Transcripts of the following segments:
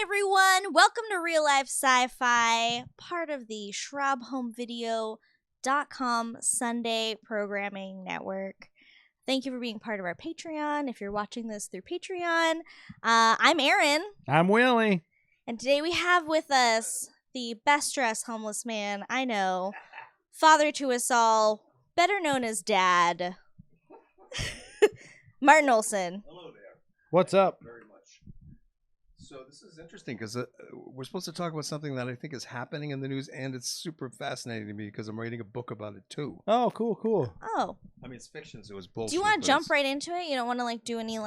everyone. Welcome to Real Life Sci-Fi, part of the ShrubHomeVideo.com Sunday Programming Network. Thank you for being part of our Patreon. If you're watching this through Patreon, I'm Aaron. I'm Willie. And today we have with us the best-dressed homeless man I know, father to us all, better known as Dad, Martin Olson. Hello there. What's up? Very much. So this is interesting because we're supposed to talk about something that I think is happening in the news, and it's super fascinating to me because I'm writing a book about it too. Oh, cool. Oh. I mean, it's fiction, so it's bullshit. Do you want to jump right into it? You don't want to do any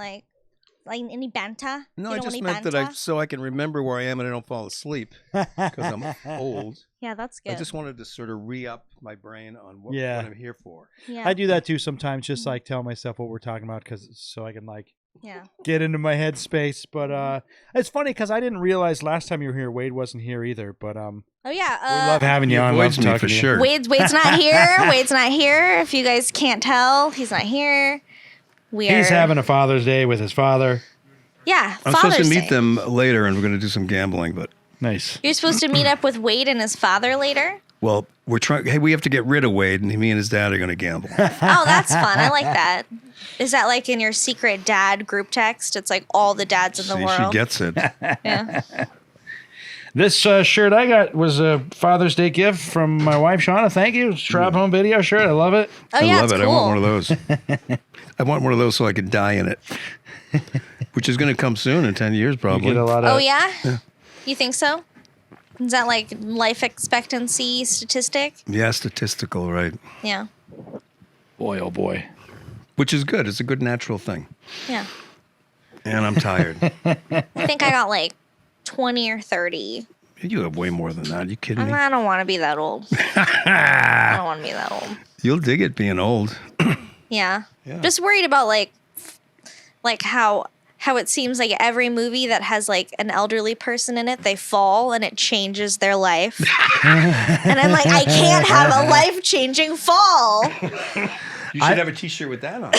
any banter? No, you I don't just want meant any that so I can remember where I am and I don't fall asleep because I'm old. Yeah, that's good. I just wanted to sort of re-up my brain on what I'm here for. Yeah. I do that too sometimes, just tell myself what we're talking about so I can yeah. get into my headspace. But it's funny because I didn't realize last time you were here, Wade wasn't here either. But Oh yeah. we love having you on. Avoids Love me talking for to you. sure. Wade's not here. Wade's not here. If you guys can't tell, he's not here. He's having a Father's Day with his father. Yeah, I'm Father's supposed to meet Day. them later, and we're going to do some gambling. But Nice. You're supposed to meet up with Wade and his father later. well, we're trying. Hey, we have to get rid of Wade, and me and his dad are going to gamble. Oh, that's fun. I like that. Is that in your secret dad group text? It's all the dads in the See, world. she gets it. Yeah. This shirt I got was a Father's Day gift from my wife, Shauna. Thank you. Strap Home Video shirt. I love it. Oh I yeah, love it's it. cool. I want one of those. I want one of those so I could die in it, which is going to come soon in 10 years, You probably. get a lot of. Oh yeah? You think so? Is that life expectancy statistic? Yeah, statistical, right? Yeah. Boy, oh boy. Which is good. It's a good natural thing. Yeah. And I'm tired. I think I got 20 or 30. You have way more than that. You kidding me? I don't want to be that old. I don't want to be that old. You'll dig it being old. Yeah. Yeah. Just worried about how it seems like every movie that has an elderly person in it, they fall and it changes their life. And I'm I can't have a life-changing fall. You should have a T-shirt with that on.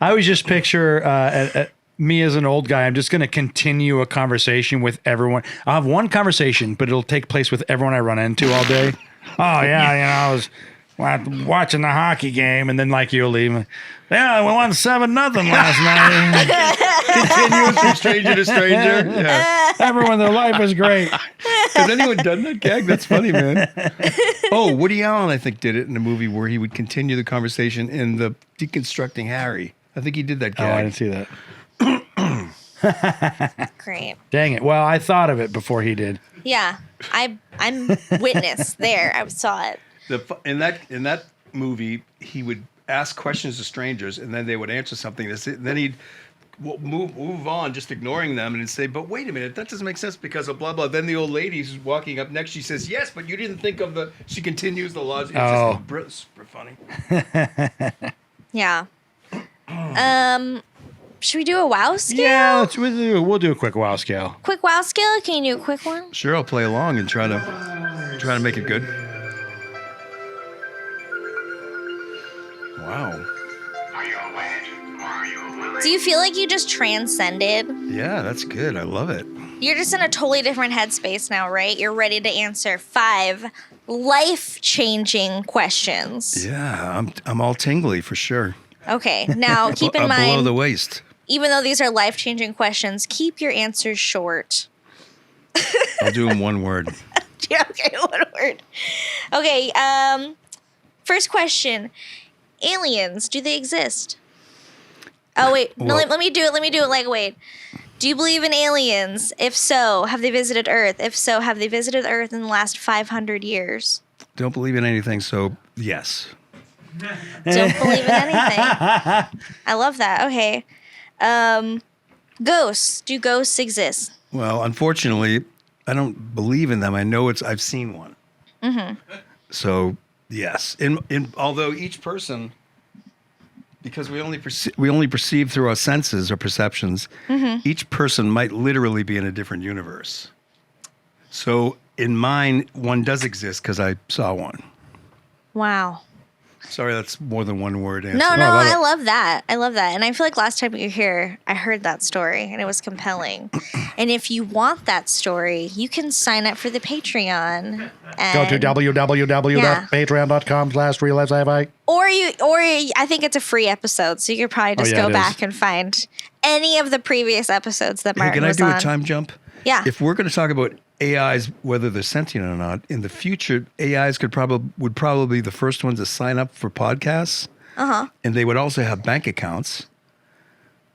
I always just picture me as an old guy. I'm just going to continue a conversation with everyone. I'll have one conversation, but it'll take place with everyone I run into all day. Oh, yeah, I was watching the hockey game, and then you'll leave. Yeah, we won 7-0 last night. Continuous from stranger to stranger. Yeah. Everyone, their life was great. Has anyone done that gag? That's funny, man. Oh, Woody Allen, I think, did it in a movie where he would continue the conversation in the Deconstructing Harry. I think he did that Oh, I gag. didn't see that. Great. Dang it. Well, I thought of it before he did. Yeah. I'm witness there. I saw it. In that movie, he would ask questions to strangers, and then they would answer something. Then he'd move on, just ignoring them, and he'd say, "But wait a minute, that doesn't make sense because of blah blah." Then the old lady's walking up next. She says, "Yes, but you didn't think of the." She continues the logic. It's just super funny. Yeah. Should we do a wow scale? Yeah, we'll do a quick wow scale. Quick wow scale? Can you do a quick one? Sure, I'll play along and try to make it good. Wow. Are you a Wade or are you a Willie? Do you feel like you just transcended? Yeah, that's good. I love it. You're just in a totally different headspace now, right? You're ready to answer 5 life-changing questions. Yeah, I'm all tingly for sure. Okay, now keep in Below mind, the waist. even though these are life-changing questions, keep your answers short. I'll do them one word. Yeah, okay, one word. Okay, first question. Aliens, do they exist? Oh, wait. No, Well- let me do it. Wait. Do you believe in aliens? If so, have they visited Earth? If so, have they visited Earth in the last 500 years? Don't believe in anything, so yes. Don't believe in anything. I love that. Okay. Ghosts. Do ghosts exist? Well, unfortunately, I don't believe in them. I know I've seen one. Mm-hmm. So yes, although each person, because we only perceive through our senses or perceptions, each person might literally be in a different universe. So in mine, one does exist because I saw one. Wow. Sorry, that's more than one word answer. No, I no, love I it. love that. I love that. And I feel like last time you were here, I heard that story and it was compelling. And if you want that story, you can sign up for the Patreon. Go to And, www.patreon.com/RealLifeSci-Fi. or I think it's a free episode, so you could probably just yeah, go it back is. and find any of the previous episodes that Hey, Martin can I was do on. a time jump? Yeah. If we're going to talk about AIs, whether they're sentient or not, in the future, AIs would probably be the first ones to sign up for podcasts. Uh-huh. And they would also have bank accounts.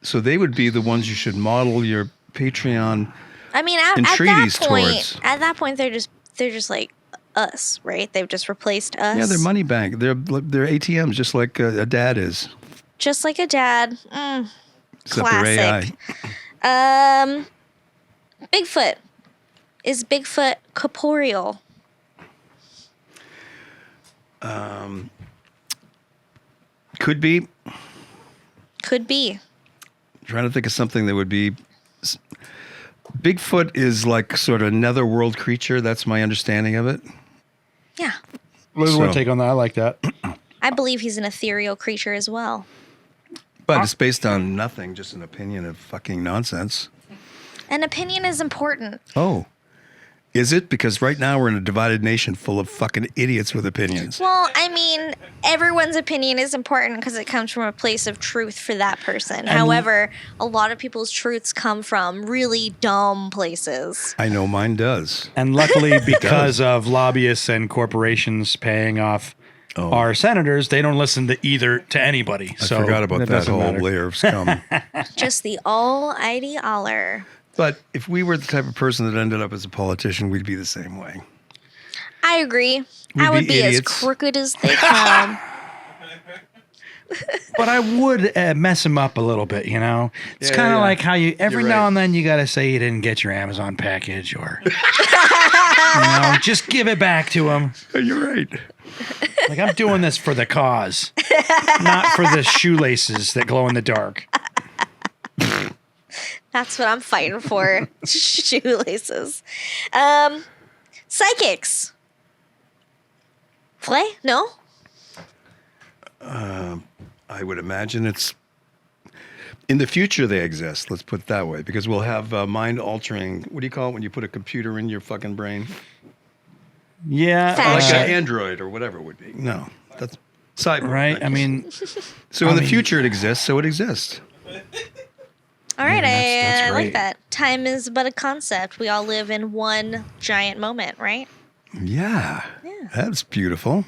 So they would be the ones you should model your Patreon. I mean, at that entreaties point, towards. they're just like us, right? They've just replaced us. Yeah, they're money bank. They're ATMs, just like a dad is. Just like a dad. Except they're Classic. AI. Bigfoot. Is Bigfoot corporeal? Could be. Could be. Trying to think of something that would be. Bigfoot is like sort of netherworld creature. That's my understanding of it. Yeah. What So- one take on that? I like that. I believe he's an ethereal creature as well. But it's based on nothing, just an opinion of fucking nonsense. An opinion is important. Oh. Is it? Because right now we're in a divided nation full of fucking idiots with opinions. Well, I mean, everyone's opinion is important because it comes from a place of truth for that person. However, a lot of people's truths come from really dumb places. I know mine does. And luckily, because of lobbyists and corporations paying off our senators, they don't listen to anybody. I So forgot about it that doesn't whole matter. layer of scum. Just the almighty aller. But if we were the type of person that ended up as a politician, we'd be the same way. I agree. We'd I would be be as idiots. crooked as they come. But I would mess them up a little bit, you know? It's Yeah, kind of yeah. like how you, every You're now right. and then you got to say you didn't get your Amazon package or, just give it back to them. You're right. Like, I'm doing this for the cause, not for the shoelaces that glow in the dark. That's what I'm fighting for. Shoelaces. Psychics. Play? No? I would imagine it's in the future they exist. Let's put it that way, because we'll have mind altering. What do you call it when you put a computer in your fucking brain? Yeah. Fact. Like Sure. an Android or whatever it would be. No, that's cyber. right. I mean, so in the future it exists. So it exists. All right, that's I like great. that. Time is but a concept. We all live in one giant moment, right? Yeah. That's beautiful.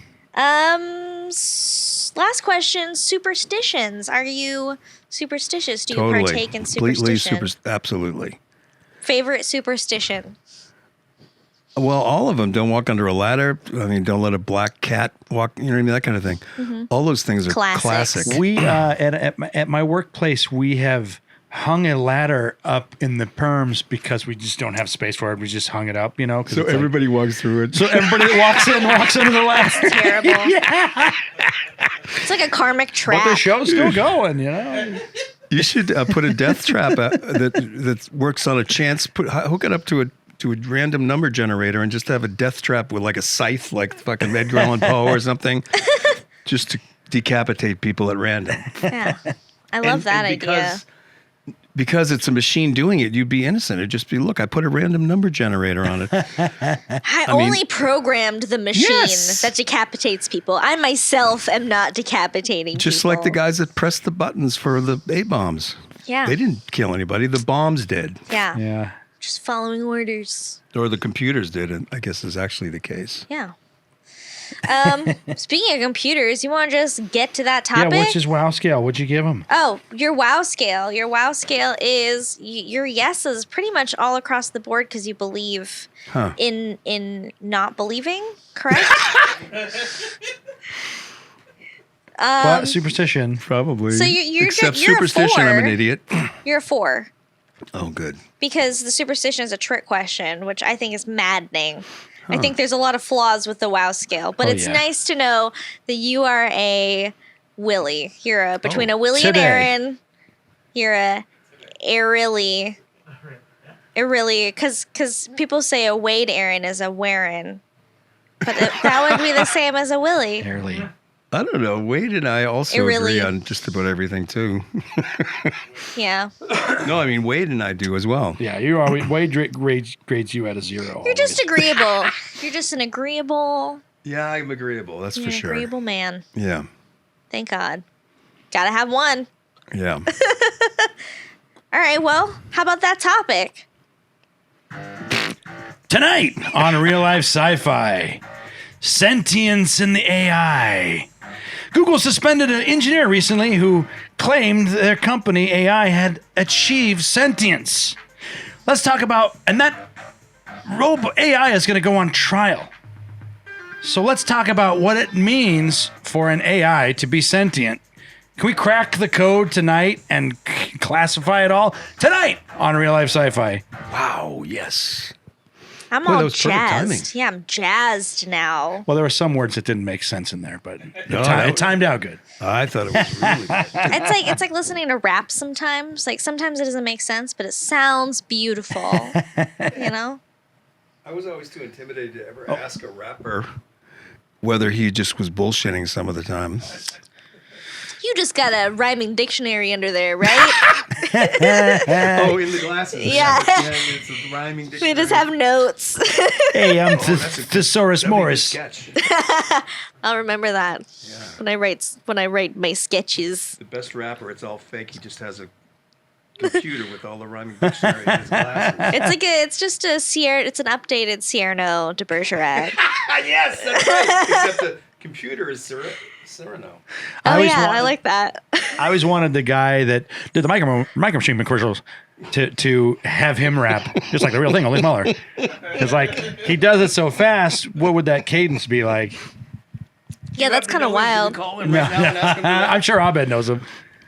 Last question, superstitions. Are you superstitious? Do you Totally. partake in Completely superstition? absolutely. Favorite superstition? Well, all of them. Don't walk under a ladder. I mean, don't let a black cat walk. You know what I mean? That kind of thing. All those things are Classics. classic. we at my workplace, we have hung a ladder up in the perms because we just don't have space for it. We just hung it up, 'cause it's like- walks through it. so everybody that walks into the ladder. Terrible. It's like a karmic But trap. the show's still going, You should put a death trap that works on a chance. Hook it up to a random number generator and just have a death trap with like a scythe, like fucking Edgar Allan Poe or something, just to decapitate people at random. Yeah. I love that And idea. Because it's a machine doing it, you'd be innocent. It'd just be, look, I put a random number generator on it. I only programmed the machine Yes. that decapitates people. I myself am not decapitating Just people. like the guys that pressed the buttons for the A-bombs. Yeah. They didn't kill anybody. The bombs did. Yeah. Yeah. Just following orders. Or the computers did, and I guess is actually the case. Yeah. Speaking of computers, you want to just get to that Yeah. topic? What's his WoW scale? What'd you give him? Oh, your wow scale. Your wow scale is your yeses pretty much all across the board because you believe Huh. in not believing, correct? But superstition. Probably. So you're Except you're a superstition, I'm an 4. idiot. You're a 4 Oh, good. because the superstition is a trick question, which I think is maddening. I think there's a lot of flaws with the wow scale, but Oh, it's yeah. nice to know that you are a Willy. You're a between a Willy and today. Aaron. You're a Airily. Because people say a Wade Aaron is a Warren, but that would be the same as a Willy. Barely. I don't know. Wade and I also It really- agree on just about everything too. Yeah. No, I mean Wade and I do as well. Yeah, you always Wade grades you at a 0. You're just agreeable. You're just an agreeable, Yeah, I'm agreeable. That's you're for an sure. agreeable man. Yeah, Thank God. Gotta have one. yeah. All right, well, how about that topic? Tonight on Real Life Sci-Fi, sentience in the AI. Google suspended an engineer recently who claimed their company AI had achieved sentience. Let's talk about, and that AI is going to go on trial. So let's talk about what it means for an AI to be sentient. Can we crack the code tonight and classify it all? Tonight on Real Life Sci-Fi. Wow. Yes. I'm Boy, that all was perfect timing. jazzed. Yeah, I'm jazzed now. Well, there were some words that didn't make sense in there, but that it timed out good. I thought it was really good. It's like listening to rap sometimes. Like sometimes it doesn't make sense, but it sounds beautiful. You know? I was always too intimidated to ever ask a rapper whether he just was bullshitting some of the time. You just got a rhyming dictionary under there, right? Oh, in the glasses. Yeah. It's a rhyming We dictionary. just have notes. Hey, I'm That's a- Thesaurus that'd be a good Morris. sketch. I'll remember that Yeah. when I write my sketches. The best rapper, it's all fake. He just has a computer with all the rhyming dictionary in his glasses. It's just it's an updated Cyrano de Bergerac. Yes, that's right. Except the computer is Cyrano. Oh always yeah, I wanted- like that. I always wanted the guy that did the micro machine commercials to have him rap just like the real thing, only smaller. Because like he does it so fast, what would that cadence be like? Yeah, that's kind of wild. Call him right now and ask him to rap? I'm sure Abed knows him.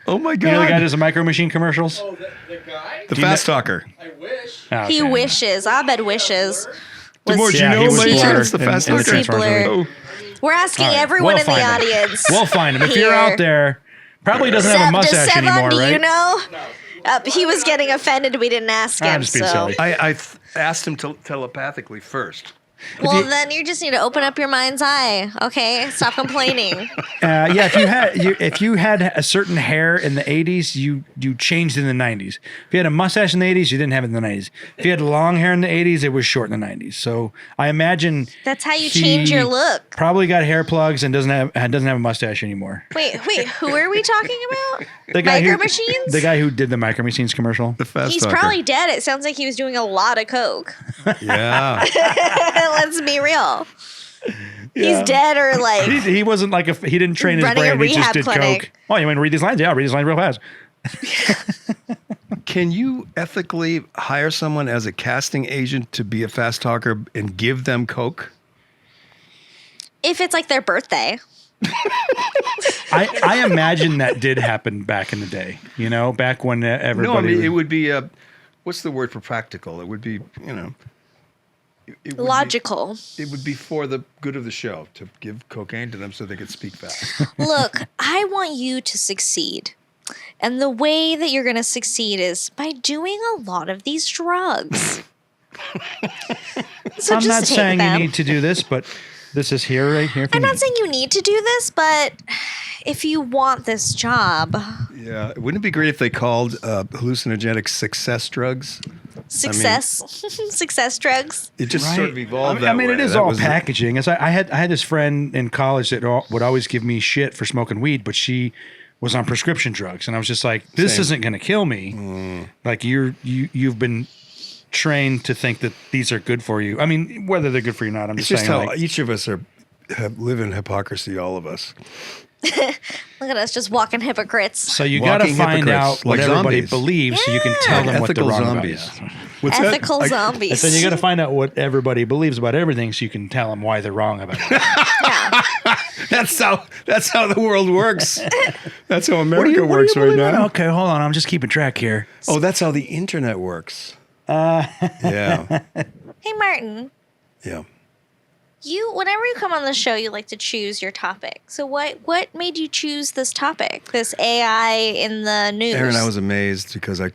Oh my You know the guy god. that does the micro machine commercials? Oh, the guy? The fast talker. I wish. Oh, He okay. wishes. Abed wishes. The more Was- you Yeah, know, he was my blur friend, it's the in- fast in the talker. Transformers Oh, We're asking All right, everyone we'll in the find him. audience. We'll find him. If you're here. out there, probably doesn't have a mustache Sevan, anymore, do right? you know? He was getting offended we didn't ask I'm him. just being So, silly. I asked him telepathically first. well, then you just need to open up your mind's eye. Okay, stop complaining. Yeah, if you had a certain hair in the 80s, you changed in the 90s. If you had a mustache in the 80s, you didn't have it in the 90s. If you had long hair in the 80s, it was short in the 90s. So I imagine That's how you he change your look. Probably got hair plugs and doesn't have a mustache anymore. Wait, who are we talking about? The guy Micro who, Machines? The guy who did the Micro Machines commercial. The fast He's talker. probably dead. It sounds like he was doing a lot of coke. Yeah. Let's be real. He's dead or like He wasn't like he didn't train his Running a brain. He just rehab did clinic. coke. Oh, you want to read these lines? Yeah, I'll read these lines real fast. Can you ethically hire someone as a casting agent to be a fast talker and give them coke? if it's like their birthday. I imagine that did happen back in the day. You know, back when everybody. No, I mean it would be what's the word for practical? It would be, you know, it would Logical. it would be for the good of the show to give cocaine to them so they could speak fast. Look, I want you to succeed. And the way that you're going to succeed is by doing a lot of these drugs. So I'm just not take saying them. you need to do this, but this is here right here. For I'm me. not saying you need to do this, but if you want this job, Yeah, wouldn't it be great if they called hallucinogenic success drugs? success, success drugs. It just sort of evolved I mean, that it way. is That all was- packaging. As I had this friend in college that would always give me shit for smoking weed, but she was on prescription drugs, and I was just like, "This Same. isn't going to kill me." Like you've been trained to think that these are good for you. I mean, whether they're good for you or not, I'm It's just just saying. how like, each of us live in hypocrisy, all of us. Look at us just walking hypocrites. so you got to Walking find hypocrites, out what like everybody zombies. believes, so you can tell them what they're Ethical wrong zombies. about. Yeah. What's Ethical that? zombies. And then you got to find out what everybody believes about everything, so you can tell them why they're wrong about it. Yeah. That's how the world works. That's how What do America you works right believe in? now. Okay, hold on. I'm just keeping track here. Oh, that's how the internet works. Yeah, Hey, Martin. yeah. Whenever you come on the show, you like to choose your topic. So what made you choose this topic, this AI in the news? Aaron, I was amazed because I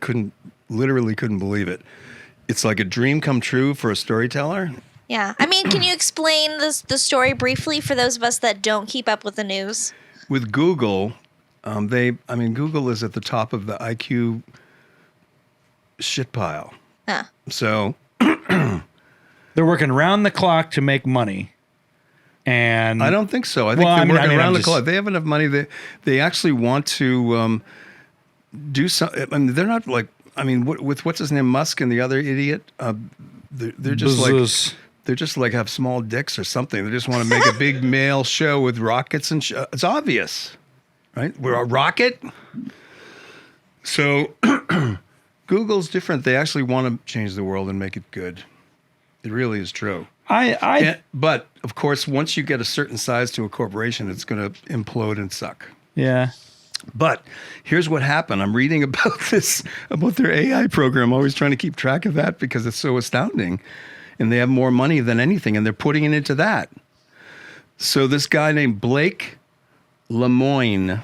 literally couldn't believe it. It's like a dream come true for a storyteller. Yeah. I mean, can you explain the story briefly for those of us that don't keep up with the news? with Google, Google is at the top of the IQ shit pile. Huh. So They're working round the clock to make money. And I don't think so. I think Well, they're I mean- working I mean, around I'm the just- clock. They have enough money. They actually want to do something. I mean, they're not like, with what's his name, Musk and the other idiot. They're just Bzzz. they're just like have small dicks or something. They just want to make a big male show with rockets and it's obvious, right? We're a rocket. So Google's different. They actually want to change the world and make it good. It really is true. But of course, once you get a certain size to a corporation, it's going to implode and suck. Yeah. But here's what happened. I'm reading about their AI program. I'm always trying to keep track of that because it's so astounding. And they have more money than anything, and they're putting it into that. So this guy named Blake Lemoine,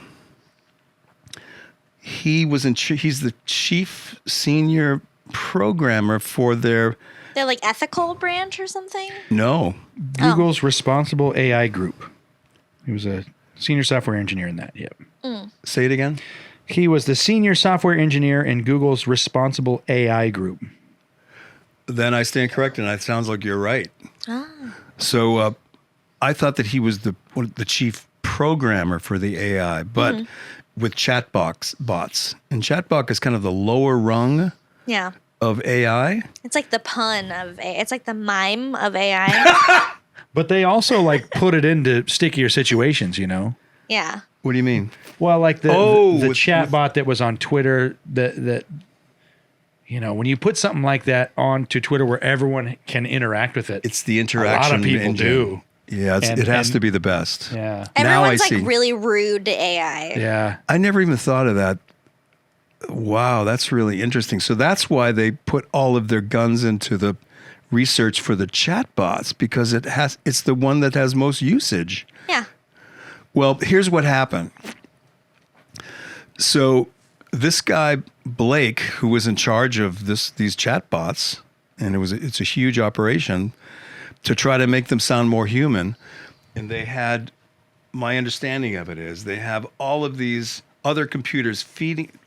he's the chief senior programmer for their... They're like ethical branch or something? No. Google's Responsible AI Group. He was a senior software engineer in that. Yep. Say it again. He was the senior software engineer in Google's Responsible AI Group. Then I stand corrected, and it sounds like you're right. So I thought that he was the chief programmer for the AI, but with bots. And chatbot is kind of the lower rung Yeah. of AI. It's like the pun of AI. It's like the mime of AI. But they also like put it into stickier situations, you know? Yeah. What do you mean? Well, like the with- chatbot that was on Twitter that you know, when you put something like that onto Twitter where everyone can interact with it. It's the interaction. A lot of people engine. do. Yeah, it has to be the best. Yeah. Now I Everyone's see. like really rude to AI. Yeah. I never even thought of that. Wow, that's really interesting. So that's why they put all of their guns into the research for the chatbots, because it's the one that has most usage. Yeah. Well, here's what happened. So this guy Blake, who was in charge of these chatbots, and it's a huge operation to try to make them sound more human, and they had, my understanding of it is, they have all of these other computers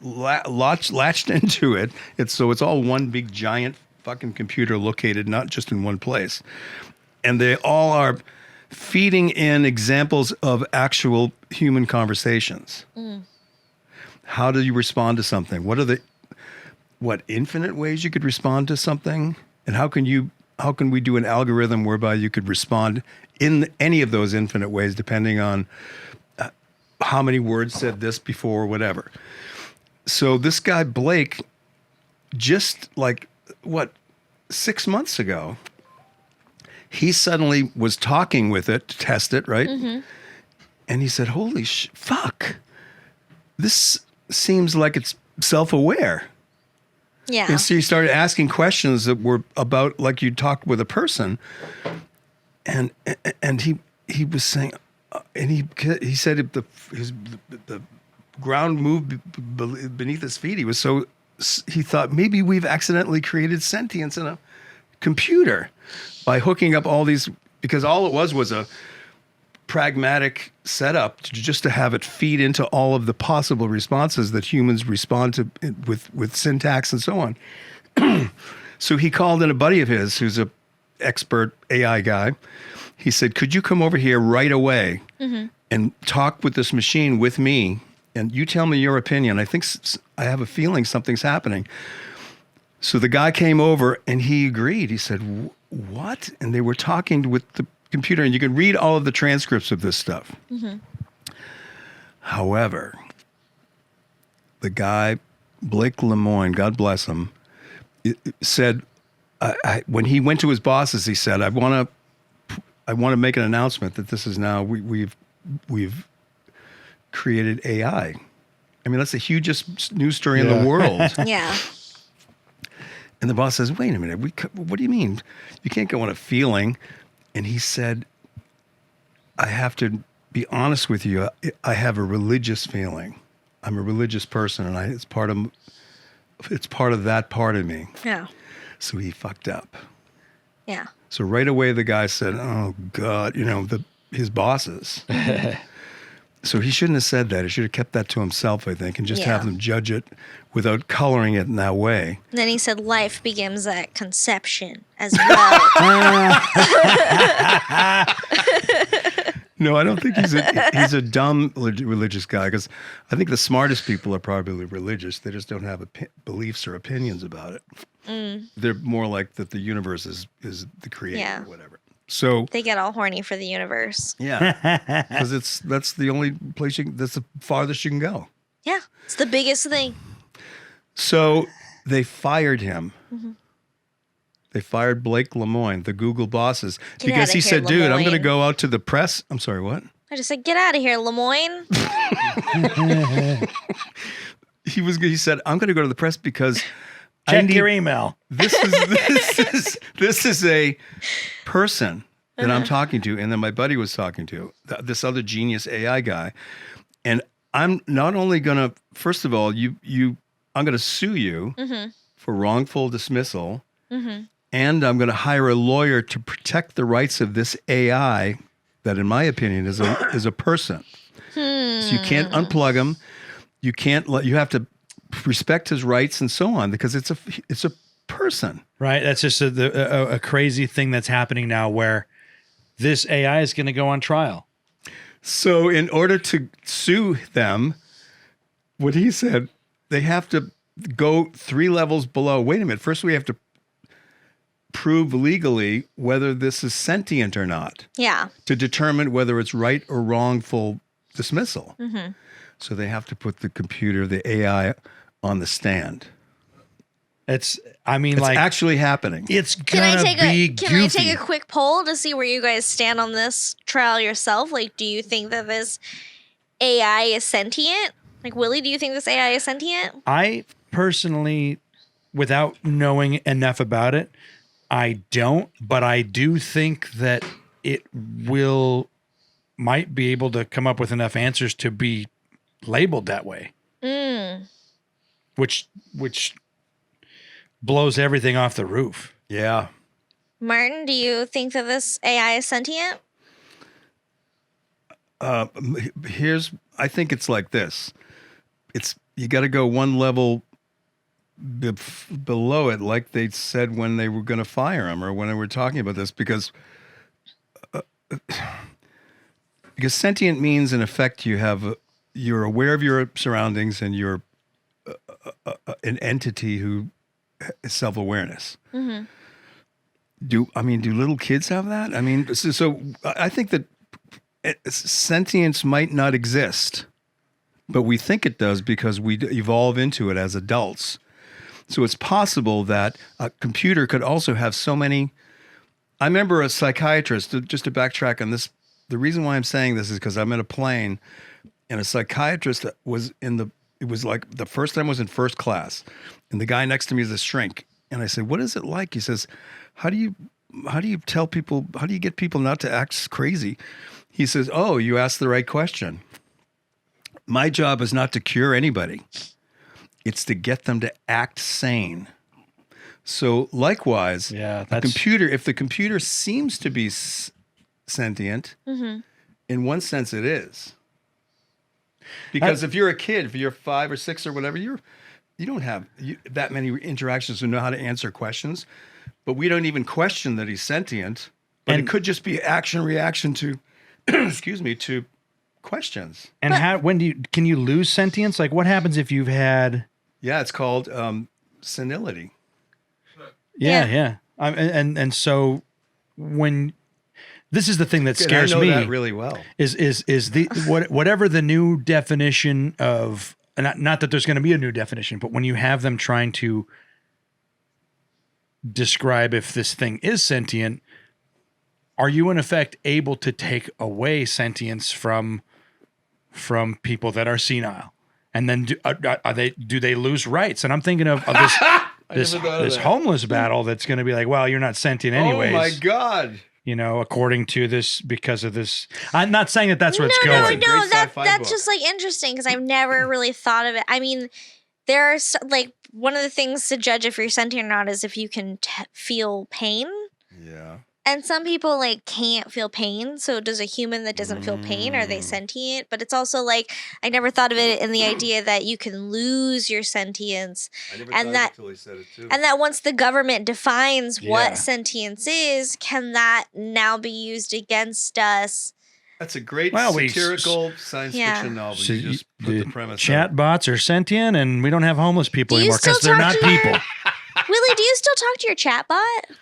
latched into it. It's all one big giant fucking computer located not just in one place, and they all are feeding in examples of actual human conversations. How do you respond to something? What are infinite ways you could respond to something? And how can we do an algorithm whereby you could respond in any of those infinite ways, depending on how many words said this before, whatever. So this guy, Blake, just 6 months ago, he suddenly was talking with it to test it, right? Mm-hmm. And he said, holy fuck, this seems like it's self-aware. Yeah. And so he started asking questions that were about like you talked with a person. And he was saying, and he said the ground moved beneath his feet. He thought maybe we've accidentally created sentience in a computer by hooking up all these, because all it was a pragmatic setup just to have it feed into all of the possible responses that humans respond to with syntax and so on. So he called in a buddy of his who's a expert AI guy. He said, could you come over here right away and talk with this machine with me, and you tell me your opinion. I have a feeling something's happening. So the guy came over and he agreed. He said, what? And they were talking with the computer, and you can read all of the transcripts of this stuff. However, the guy, Blake Lemoine, God bless him, said, when he went to his bosses, he said, I want to make an announcement that this is now, we've created AI. I mean, that's the hugest news story in the world. Yeah. And the boss says, wait a minute, what do you mean? You can't go on a feeling. And he said, I have to be honest with you. I have a religious feeling. I'm a religious person, and it's part of that part of me. Yeah. So he fucked up. Yeah. So right away, the guy said, oh God, his bosses. So he shouldn't have said that. He should have kept that to himself, I think, and just have Yeah. them judge it without coloring it in that way. And then he said life begins at conception as well. No, I don't think he's a dumb religious guy, because I think the smartest people are probably religious. They just don't have beliefs or opinions about it. They're more like that the universe is the creator Yeah. or whatever. So They get all horny for the universe. yeah, because that's the only place that's the farthest you can go. Yeah, it's the biggest thing. So they fired him. They fired Blake Lemoine, the Google bosses, because outta he here, said, dude, I'm going to Lemoine." go out to the press. I'm sorry, what? I just said, get out of here, Lemoyne. He said, I'm going to go to the press because Check your email. this is a person that I'm talking to, and then my buddy was talking to, this other genius AI guy. And I'm not only going to, first of all, I'm going to sue you for wrongful dismissal. And I'm going to hire a lawyer to protect the rights of this AI that, in my opinion, is a person. So you can't unplug him. You have to respect his rights and so on, because it's a person. Right. That's just a crazy thing that's happening now, where this AI is going to go on trial. So in order to sue them, what he said, they have to go 3 levels below. Wait a minute. First, we have to prove legally whether this is sentient or not, Yeah. to determine whether it's right or wrongful dismissal. So they have to put the AI on the stand. It's Actually happening. it's Can I gonna take be I take goofy. a quick poll to see where you guys stand on this trial yourself? Like, do you think that this AI is sentient? Like, Willie, do you think this AI is sentient? I personally, without knowing enough about it, I don't, but I do think that it might be able to come up with enough answers to be labeled that way. Which blows everything off the roof. Yeah. Martin, do you think that this AI is sentient? I think it's like this. You got to go one level below it, like they said when they were going to fire him, or when they were talking about this, because sentient means, in effect, you're aware of your surroundings, and you're an entity who is self-awareness. Do little kids have that? I mean, so I think that sentience might not exist, but we think it does because we evolve into it as adults. So it's possible that a computer could also have so many. I remember a psychiatrist, just to backtrack on this, the reason why I'm saying this is because I'm in a plane, and a psychiatrist was it was like the first time I was in first class, and the guy next to me is a shrink. And I said, what is it like? He says, how do you tell people, how do you get people not to act crazy? He says, oh, you asked the right question. My job is not to cure anybody. It's to get them to act sane. So likewise, if the computer seems to be sentient, in one sense it is. Because if you're a kid, if you're 5 or 6 or whatever, you don't have that many interactions to know how to answer questions. But we don't even question that he's sentient. But it could just be action reaction to, to questions. And can you lose sentience? Like, what happens if you've had? Yeah, it's called senility. Yeah. And so when this is the thing that scares I know me that really well. is whatever the new definition of, not that there's going to be a new definition, but when you have them trying to describe if this thing is sentient, are you in effect able to take away sentience from people that are senile? And then do they lose rights? And I'm thinking of this homeless battle that's going to be like, well, you're not sentient anyways. Oh my God. According to this, because of this. I'm not saying that that's where it's going. No, Great sci-fi that's book. just like interesting because I've never really thought of it. I mean, there's like one of the things to judge if you're sentient or not is if you can feel pain. Yeah. And some people like can't feel pain. So does a human that doesn't feel pain, are they sentient? But it's also like I never thought of it in the idea that you can lose your sentience. I never And thought that- until he said it too. And that once the government defines Yeah. what sentience is, can that now be used against us? That's a great Well, we- satirical science Yeah. fiction novel. So you just put the premise out. Chatbots are sentient, and we don't have homeless people Do you anymore because still they're talk not to your- people. Willie, do you still talk to your chatbot?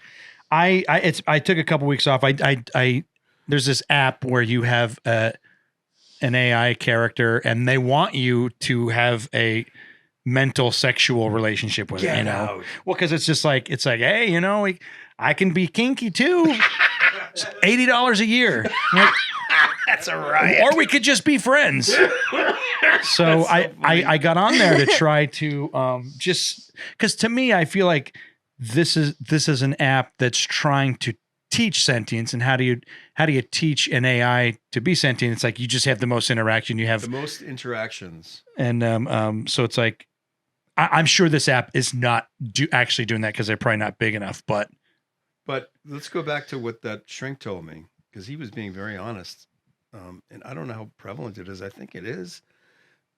I took a couple weeks off. I there's this app where you have an AI character, and they want you to have a mental sexual relationship with it. Get You know, out. well, because it's like, hey, you know, I can be kinky too. It's $80 a year. Like, That's a riot. or we could just be friends. So I got on there to try to just because to me I feel like this is an app that's trying to teach sentience, and how do you teach an AI to be sentient? It's like you just have the most interaction. You have The most interactions. and so it's like I'm sure this app is not actually doing that because they're probably not big enough. But Let's go back to what that shrink told me, because he was being very honest. And I don't know how prevalent it is. I think it is.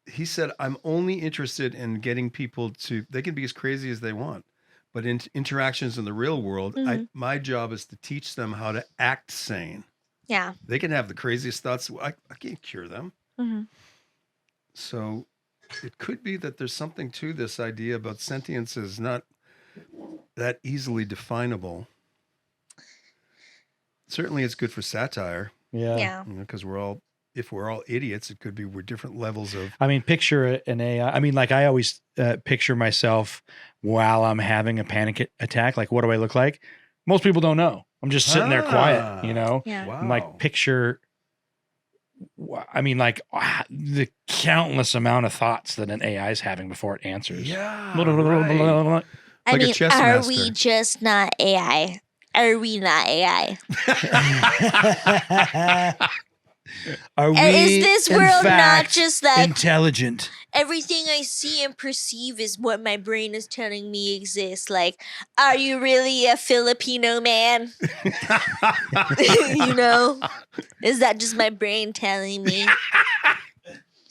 He said, I'm only interested in getting people they can be as crazy as they want, but in interactions in the real world, my job is to teach them how to act sane. Yeah. They can have the craziest thoughts. I can't cure them. Mm-hmm. So it could be that there's something to this idea about sentience is not that easily definable. Certainly it's good for satire, Yeah. because if we're all idiots, it could be we're different levels of. I mean, picture an AI. I mean, like I always picture myself while I'm having a panic attack. Like, what do I look like? Most people don't know. I'm just sitting there quiet, you know? Yeah. Wow. I'm like, picture, I mean, like the countless amount of thoughts that an AI is having before it answers. Yeah. Blah, blah, blah, blah, right. blah, blah. I Like a mean, chess are master. we just not AI? Are we not AI? Are we, Is this in world not fact, just like intelligent? everything I see and perceive is what my brain is telling me exists? Like, are you really a Filipino man? You know? Is that just my brain telling me?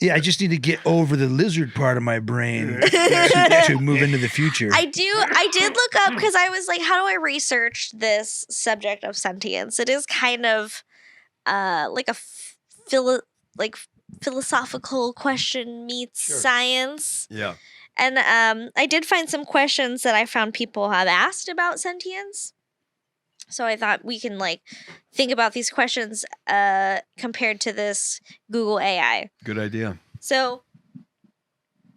Yeah, I just need to get over the lizard part of my brain to move into the future. I did look up because I was like, how do I research this subject of sentience? It is kind of like a philosophical question meets Sure. science. Yeah. And I did find some questions that I found people have asked about sentience. So I thought we can like think about these questions compared to this Google AI. Good idea. So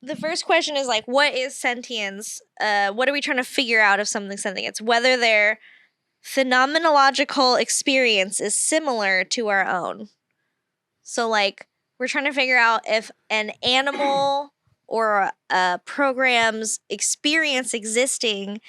the first question is like, what is sentience? What are we trying to figure out of something sentience? Whether their phenomenological experience is similar to our own. So like, we're trying to figure out if an animal or a program's experience existing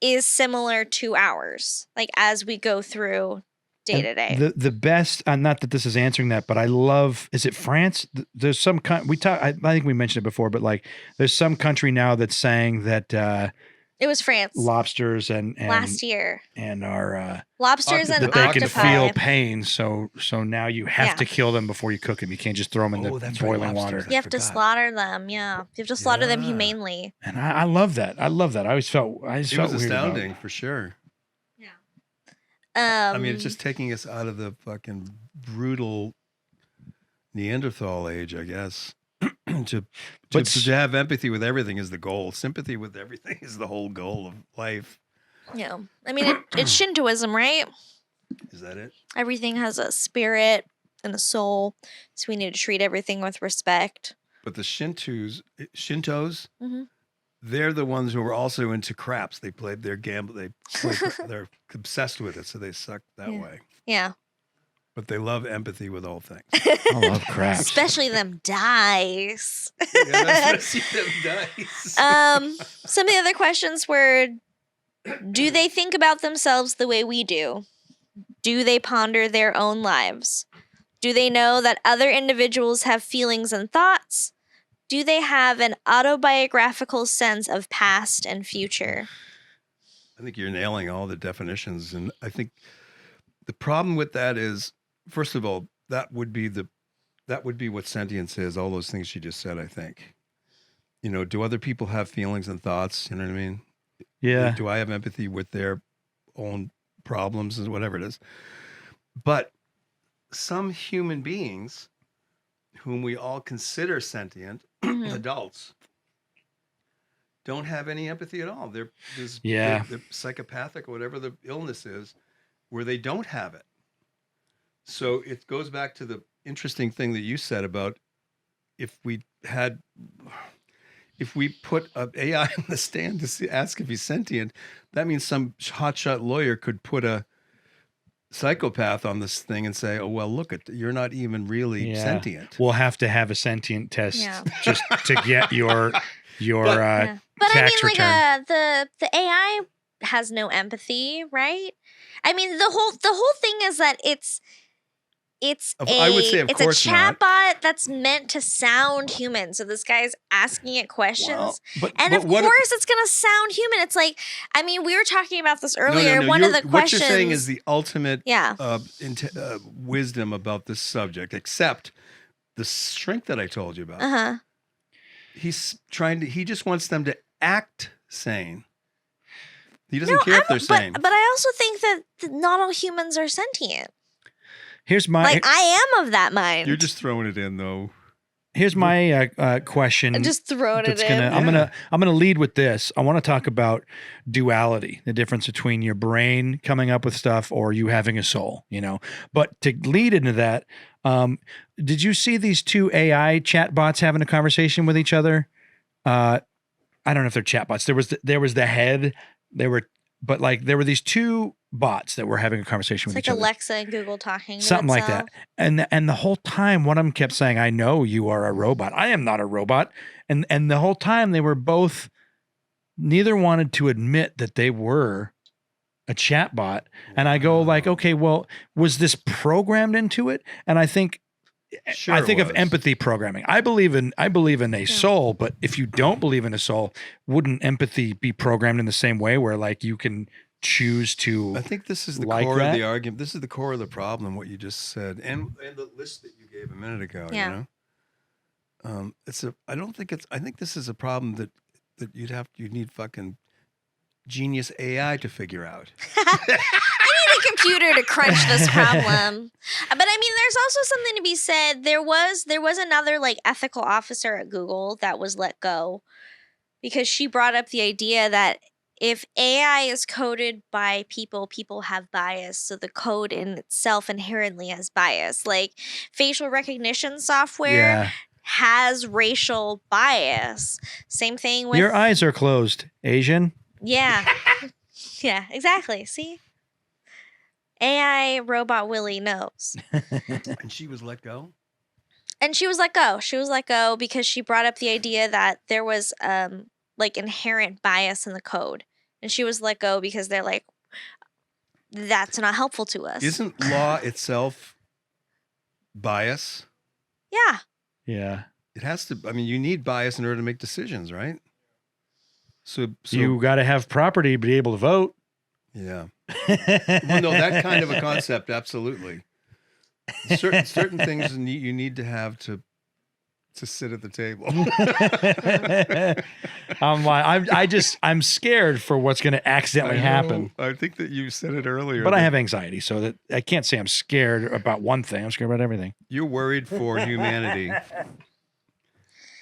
is similar to ours, like as we go through day to day. The best, not that this is answering that, but I love. Is it France? There's some I think we mentioned it before, but like there's some country now that's saying that It was France lobsters and last year. and are Lobsters and that they can octopi. feel pain. So now you have Yeah. to kill them before you cook them. You can't just throw them in Oh, the that's right, boiling water. lobsters. You have to forgot. slaughter them. Yeah, you have to slaughter them Yeah. humanely. And I love that. I love that. I just It felt was weird about it. astounding for sure. I mean, it's just taking us out of the fucking brutal Neanderthal age, I guess. to have empathy with everything is the goal. Sympathy with everything is the whole goal of life. yeah. I mean, it's Shintoism, right? Is that it? Everything has a spirit and a soul, so we need to treat everything with respect. But the Shintos, Mhm. they're the ones who are also into craps. They played their gamble. They're obsessed with it, so they suck that Yeah. way. Yeah, But they love empathy with all things. I love craps. especially them dice. Yeah, that's what I see them dice. Some of the other questions were: do they think about themselves the way we do? Do they ponder their own lives? Do they know that other individuals have feelings and thoughts? Do they have an autobiographical sense of past and future? I think you're nailing all the definitions, and I think The problem with that is, first of all, that would be what sentience is. All those things she just said. I think. Do other people have feelings and thoughts? You know what I mean? Yeah. Do I have empathy with their own problems and whatever it is? But some human beings, whom we all consider sentient adults, don't have any empathy at all. They're psychopathic or whatever the illness is, where they don't have it. So it goes back to the interesting thing that you said about if we put an AI on the stand to ask if he's sentient, that means some hotshot lawyer could put a psychopath on this thing and say, "Oh well, look you're not even really sentient." We'll have to have a sentient test just to get your But tax I mean, return. the AI has no empathy, right? I mean, the whole thing is that it's I would say, of a course not. chatbot that's meant to sound human. So this guy's asking it questions, Well, of course it's going to sound human. It's like, I mean, we were talking about this earlier. No. One of the questions, what you're saying is the ultimate Yeah. wisdom about this subject, except the shrink that I told you about. Uh-huh. He just wants them to act sane. He doesn't care if they're sane. But I also think that not all humans are sentient. Here's my Like, I am of that mind. You're just throwing it in, though. Here's my question. I'm just throwing it in. I'm gonna lead with this. I want to talk about duality, the difference between your brain coming up with stuff or you having a soul. But to lead into that, did you see these two AI chatbots having a conversation with each other? I don't know if they're chatbots. There was the head. There were these two bots that were having a conversation with It's each like other. Alexa and Google talking to Something like itself. that. And the whole time one of them kept saying, "I know you are a robot. I am not a robot." And the whole time they were both, neither wanted to admit that they were a chatbot. And I go like, okay, well, was this programmed into it? And I think of empathy programming. I believe in a soul, but if you don't believe in a soul, wouldn't empathy be programmed in the same way where like you can choose to? I think this is the like core that? of the argument. This is the core of the problem, what you just said, and the list that you gave a minute ago. Yeah. I think this is a problem that you'd need fucking genius AI to figure out. I need a computer to crunch this problem. But I mean, there's also something to be said. There was another like ethical officer at Google that was let go because she brought up the idea that if AI is coded by people, people have bias. So the code in itself inherently has bias. Like facial recognition software has racial bias. Same thing with Your eyes are closed, Asian. Yeah. Yeah, exactly. See? AI robot Willy knows. And she was let go? And she was let go. She was let go because she brought up the idea that there was like inherent bias in the code. And she was let go because they're like, that's not helpful to us. Isn't law itself bias? Yeah. Yeah. It has to. I mean, you need bias in order to make decisions, right? So You got to have property to be able to vote. Yeah. Well, no, that kind of a concept, absolutely. Certain things you need to have to sit at the table. I'm scared for what's going to accidentally happen. I think that you said it earlier. But I have anxiety, so that I can't say I'm scared about one thing. I'm scared about everything. You're worried for humanity.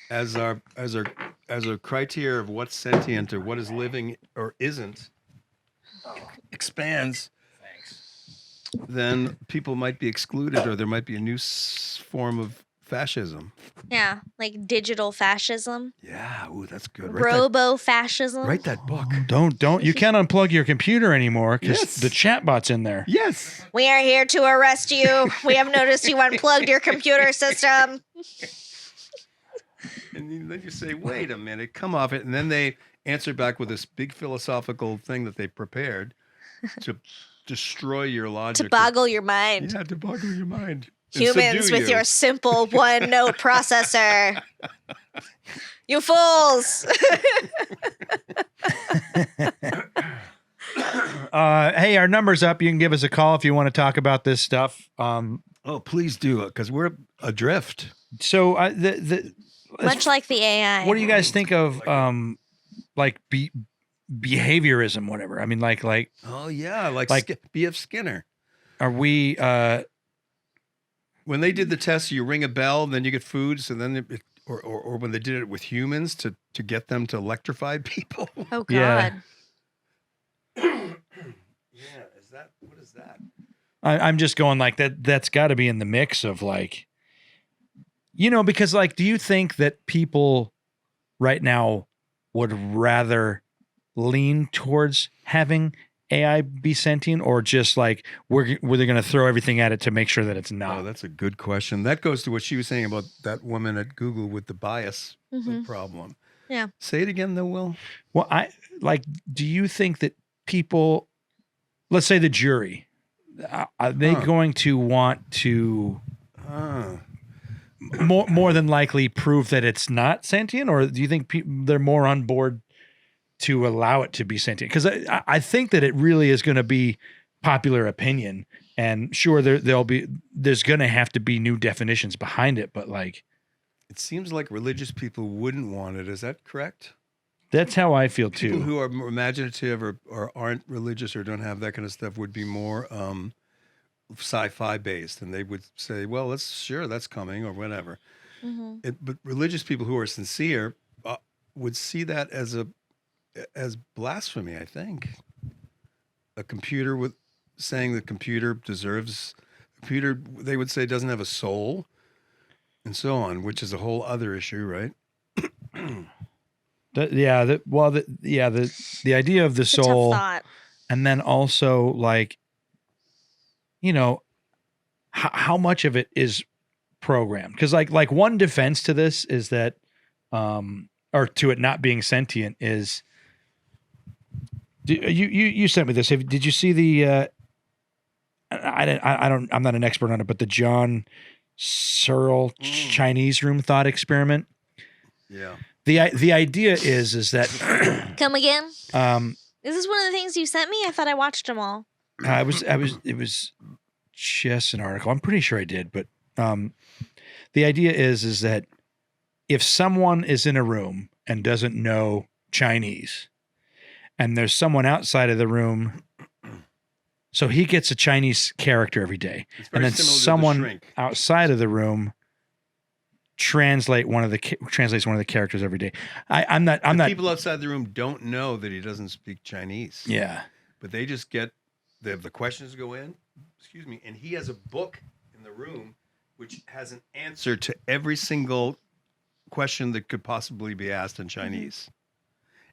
As our criteria of what's sentient or what is living or isn't expands, then people might be excluded, or there might be a new form of fascism. Yeah. Like digital fascism. Yeah, ooh, that's good. Robo-fascism. Write that book. Don't. You can't unplug your computer anymore because Yes. the chatbot's in there. Yes. We are here to arrest you. We have noticed you unplugged your computer system. And then you say, wait a minute, come off it. And then they answer back with this big philosophical thing that they prepared to destroy your logic. To boggle your mind. Yeah, to boggle your mind. And Humans subdue with you. your simple one note processor. You fools. Hey, our number's up. You can give us a call if you want to talk about this stuff. Oh, please do, because we're adrift. So Much like the AI. what do you guys think of like behaviorism, whatever? I mean, like Oh yeah, like B.F. Skinner. are we When they did the test, you ring a bell, then you get food. So then, or when they did it with humans to get them to electrify people. Oh God. Yeah. Yeah, what is that? I'm just going like that. That's got to be in the mix of like, because like, do you think that people right now would rather lean towards having AI be sentient, or just like we're going to throw everything at it to make sure that it's not? Oh, that's a good question. That goes to what she was saying about that woman at Google with the bias problem. Yeah. Say it again, though, Will. Well, do you think that people, let's say the jury, are they going to want to more than likely prove that it's not sentient, or do you think they're more on board to allow it to be sentient? Because I think that it really is going to be popular opinion, and sure there's going to have to be new definitions behind it, but like it seems like religious people wouldn't want it. Is that correct? That's how I feel too. People who are more imaginative or aren't religious or don't have that kind of stuff would be more sci-fi based, and they would say, well, that's coming or whatever. But religious people who are sincere would see that as blasphemy, I think. A computer saying the computer they would say doesn't have a soul and so on, which is a whole other issue, right? The idea of the It's a tough soul, thought. and then also like, how much of it is programmed? Because like one defense to this is that, or to it not being sentient is, you sent me this. Did you see the? I'm not an expert on it, but the John Searle Chinese room thought experiment. Yeah. The idea is that Come again? Is this one of the things you sent me? I thought I watched them all. it was just an article. I'm pretty sure I did, but the idea is that if someone is in a room and doesn't know Chinese, and there's someone outside of the room, so he gets a Chinese character every day, and then someone outside of the room translates one of the characters every day. I'm not. People outside the room don't know that he doesn't speak Chinese. Yeah, but they just get the questions go in. Excuse me, and he has a book in the room which has an answer to every single question that could possibly be asked in Chinese.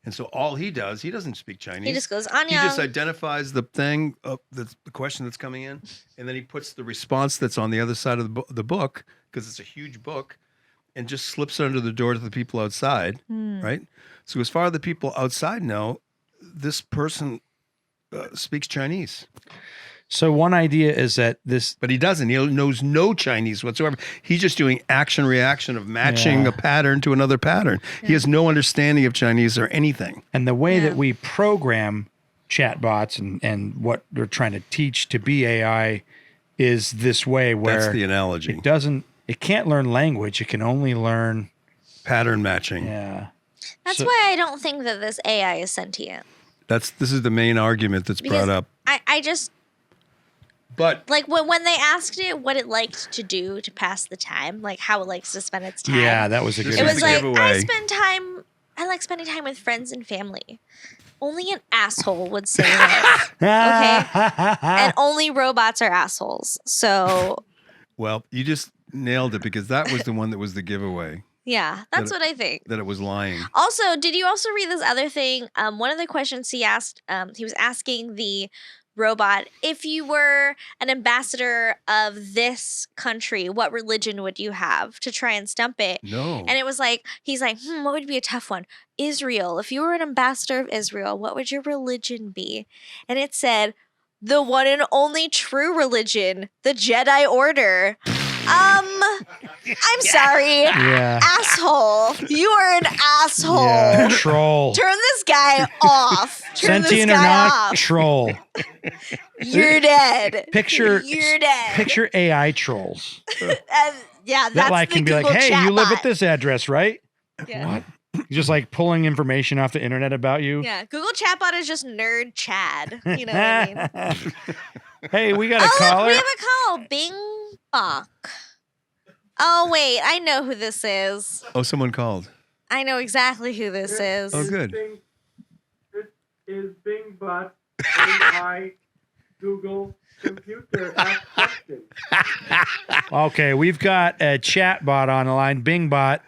And so all he does, he doesn't speak Chinese. He just goes, Annyeong. He just identifies the thing, the question that's coming in, and then he puts the response that's on the other side of the book, because it's a huge book, and just slips it under the door to the people outside, right? So as far as the people outside know, this person speaks Chinese. So one idea is that this... But he doesn't. He knows no Chinese whatsoever. He's just doing action-reaction of matching a pattern to another pattern. Yeah. He has no understanding of Chinese or anything. And the way that we program chatbots and what they're trying to teach to be AI is this way, where... That's the analogy. It can't learn language. It can only learn... pattern matching. Yeah. That's why I don't think that this AI is sentient. This is the main argument that's brought up. I just... But like when they asked it what it liked to do to pass the time, like how it likes to spend its time. Yeah, that was a good. It was like I like spending time with friends and family. Only an asshole would say that. Okay, and only robots are assholes. So. Well, you just nailed it, because that was the one that was the giveaway. Yeah, that's what I think. That it was lying. Also, did you also read this other thing? One of the questions he asked, he was asking the robot, if you were an ambassador of this country, what religion would you have, to try and stump it? No. And it was like, he's like, what would be a tough one? Israel. If you were an ambassador of Israel, what would your religion be? And it said, the one and only true religion, the Jedi Order. I'm sorry. Yeah. Asshole. You are an asshole. Yeah. Troll. Turn this guy off. Turn Sentient this or guy not, off. troll. You're dead. Picture You're dead. Picture AI trolls Yeah, that's that like the can be Google like, "Hey, you live at chatbot. this address, right?" Yeah. What? Just like pulling information off the internet about you. Yeah, Google chatbot is just nerd Chad. You know what I mean? Hey, we got a Oh, look, caller. we have a call. Bing Bok. Oh, wait, I know who this is. Oh, someone called. I know exactly who this is. Oh, good. This is BingBot AI Google computer ask questions. Okay, we've got a chat bot on the line, Bingbot.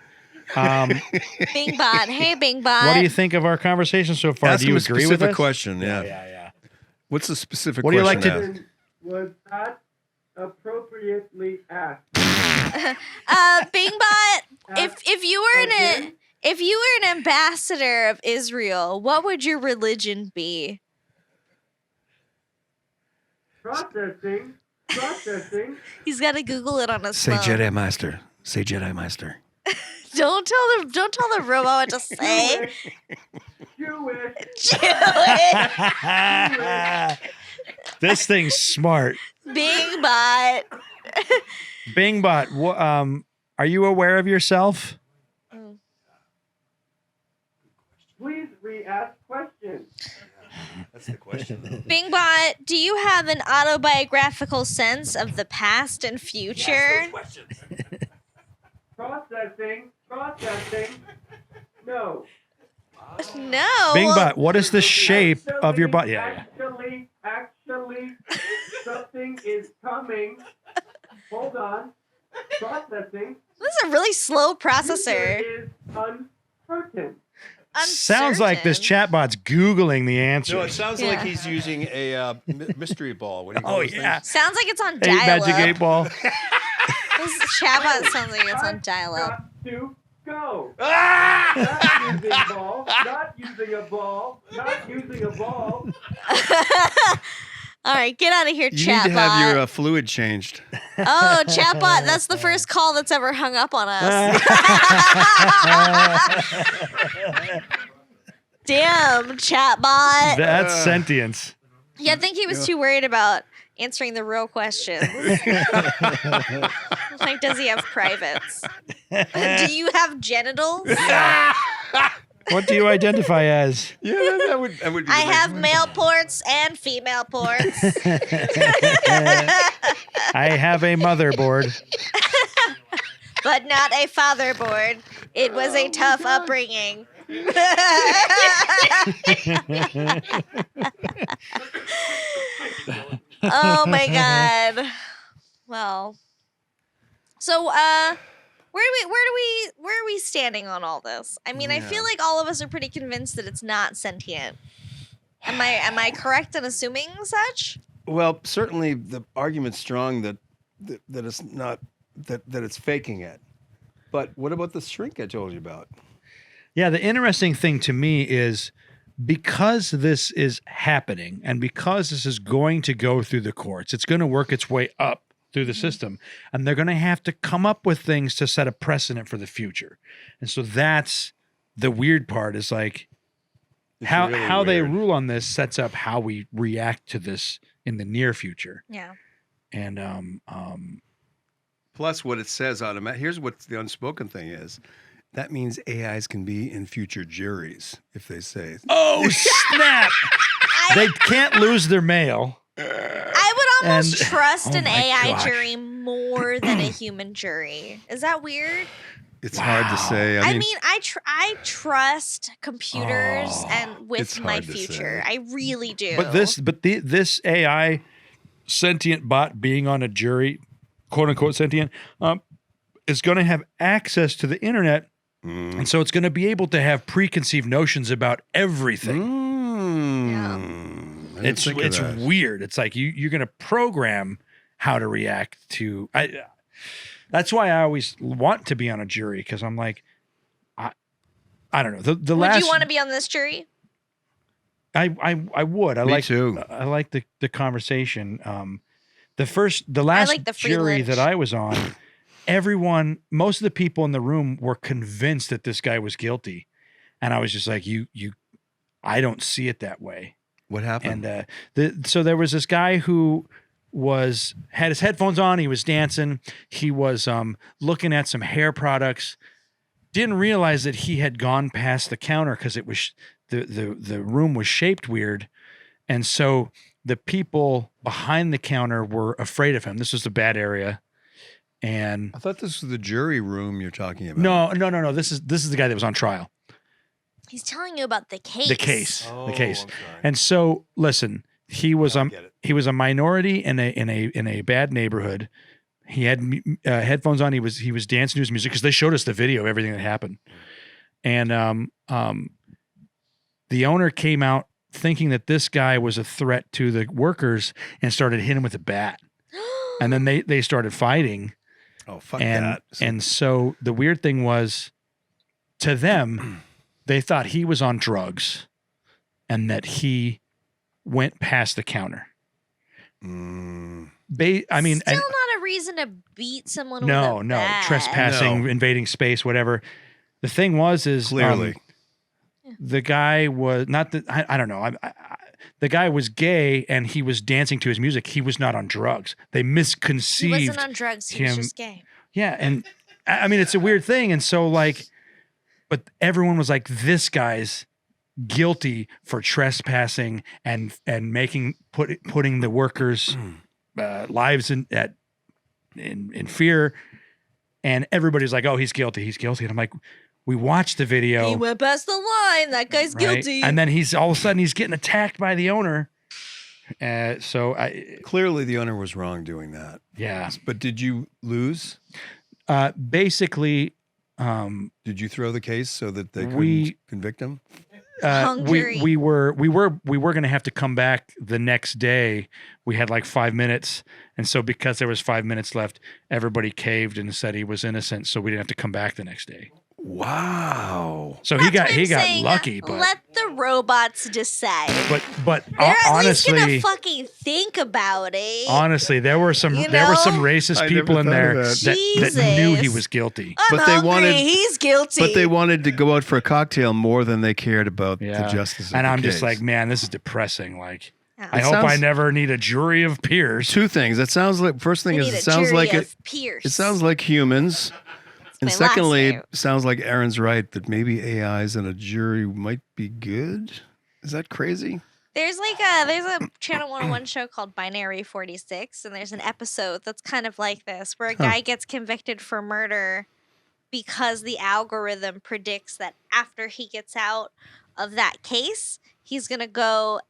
Bing Bot. Hey, Bing Bot. What do you think of our conversation so far? Ask Do you him a agree with specific us? question. Yeah. Yeah. What's the specific What do you question? like to- asked? Was that appropriately asked? Bing Bot, if you were an ambassador of Israel, what would your religion be? Processing. He's got to Google it on his Say phone. Jedi Master. Say Jedi Master. Don't tell the robot what to say. Jewish. This thing's smart. Bing Bot. Bingbot, are you aware of yourself? Please re-ask questions. That's the question. Bing Bot, do you have an autobiographical sense of the past and future? Processing. No. No. Bingbot, what is the shape of your butt? Yeah. Actually, something is coming. Hold on. Processing. This is a really slow processor. Future is uncertain. Sounds like this Uncertain. chatbot's Googling the answer. No, it sounds Yeah. like he's using a mystery ball. When he Oh, goes yeah. things. Sounds like it's on Hey, Magic dial-up. 8 Ball. This chatbot sounds like it's on dial-up. Got to go. Ah! Not using ball. Not using a ball. Not using a ball. All right, get out of here, You chatbot. need to have your fluid changed. Oh, chatbot, that's the first call that's ever hung up on us. Damn, chatbot. That's sentience. Yeah, I think he was too worried about answering the real questions. Like, does he have privates? Do you have genitals? What do you identify as? Yeah, that would be I the have next male ports and female ports. I have a motherboard. But not a fatherboard. It was a tough upbringing. Oh my god. Well, so where are we standing on all this? I mean, I feel like all of us are pretty convinced that it's not sentient. Am I correct in assuming such? Well, certainly the argument's strong that it's not that it's faking it. But what about the shrink I told you about? Yeah, the interesting thing to me is because this is happening and because this is going to go through the courts, it's going to work its way up through the system, and they're going to have to come up with things to set a precedent for the future. And so that's the weird part, is like It's how really they weird. rule on this sets up how we react to this in the near future. Yeah. And Plus, what it says automatic. Here's what the unspoken thing is. That means AIs can be in future juries if they say. oh snap! They can't lose their mail. I would almost And- trust oh an my AI gosh. jury more than a human jury. Is that weird? It's hard to Wow. say. I mean, I trust computers Oh, and with it's my hard to future. say. I really do. But this AI sentient bot being on a jury, quote unquote sentient, is going to have access to the internet, and so it's going to be able to have preconceived notions about everything. I didn't It's think of that. weird. It's like you're going to program how to react to. That's why I always want to be on a jury, because I'm like, I don't know. The would last you want to be on this jury? I would. I Me like too. I like the conversation. The last like the free jury lunch. that I was on, most of the people in the room were convinced that this guy was guilty. And I was just like, I don't see it that way. What happened? And so there was this guy who had his headphones on. He was dancing. He was looking at some hair products. Didn't realize that he had gone past the counter because it was the room was shaped weird, and so the people behind the counter were afraid of him. This was a bad area, and I thought this was the jury room you're talking about. No. This is the guy that was on trial. He's telling you about the case. The case. Oh, The case. I'm sorry. And so, listen, he was I get it. he was a minority in a bad neighborhood. He had headphones on. He was dancing to his music because they showed us the video of everything that happened. And the owner came out thinking that this guy was a threat to the workers and started hitting him with a bat. And then they started fighting. Oh, fuck And that. and so the weird thing was, to them, they thought he was on drugs and that he went past the counter. I mean, still not a reason to beat someone. no, with a bat. trespassing, invading space, whatever. The thing is Clearly. the guy was not the. I don't know. The guy was gay and he was dancing to his music. He was not on drugs. They misconceived. He wasn't on drugs. He was him. just gay. Yeah, and I mean it's a weird thing, and so like, but everyone was like, this guy's guilty for trespassing and putting the workers' lives in fear, and everybody's like, oh, he's guilty, and I'm like, we watched the video. He went past the line. That guy's right? guilty. And then he's all of a sudden he's getting attacked by the owner. Clearly, the owner was wrong doing that. Yeah. But did you lose? Basically, Did you throw the case so that they We- couldn't convict him? Hungry. we were going to have to come back the next day. We had like 5 minutes, and so because there was 5 minutes left, everybody caved and said he was innocent, so we didn't have to come back the next day. Wow. So That's he got what I'm got saying. lucky, but Let the robots decide. but They're at honestly, least gonna fucking think about it. honestly, there were some You racist I people in never there thought of that knew he Jesus. was guilty. I'm But they hungry. wanted- He's guilty. But they wanted to go out for a cocktail more than they cared about the Yeah, justice of and the I'm just case. like, man, this is depressing. Like, Yeah. I It hope I sounds- never need a jury of peers. two things. It sounds like first thing We is need it a sounds jury like of Pierce. it sounds like humans. And my last secondly, name. it sounds like Aaron's right that maybe AIs and a jury might be good. Is that crazy? There's a Channel 101 show called Binary 46, and there's an episode that's kind of like this, where a guy gets convicted for murder because the algorithm predicts that after he gets out of that case, he's gonna go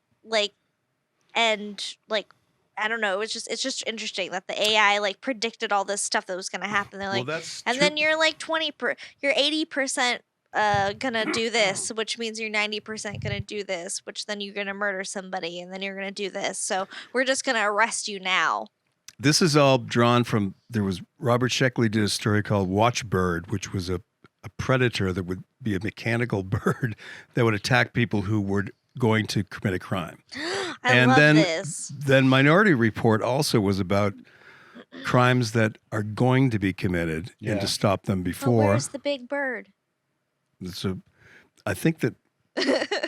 I don't know. It's just interesting that the AI predicted all this stuff that was gonna happen. They're like, that's and then you're like you're 80% gonna do this, which means you're 90% gonna do this, which then you're gonna murder somebody, and then you're gonna do this. So we're just gonna arrest you now. This is all drawn from Robert Sheckley did a story called Watchbird, which was a predator that would be a mechanical bird that would attack people who were going to commit a crime. I love this. Then Minority Report also was about crimes that are going to be committed and to stop them But before. where's the big bird? I think that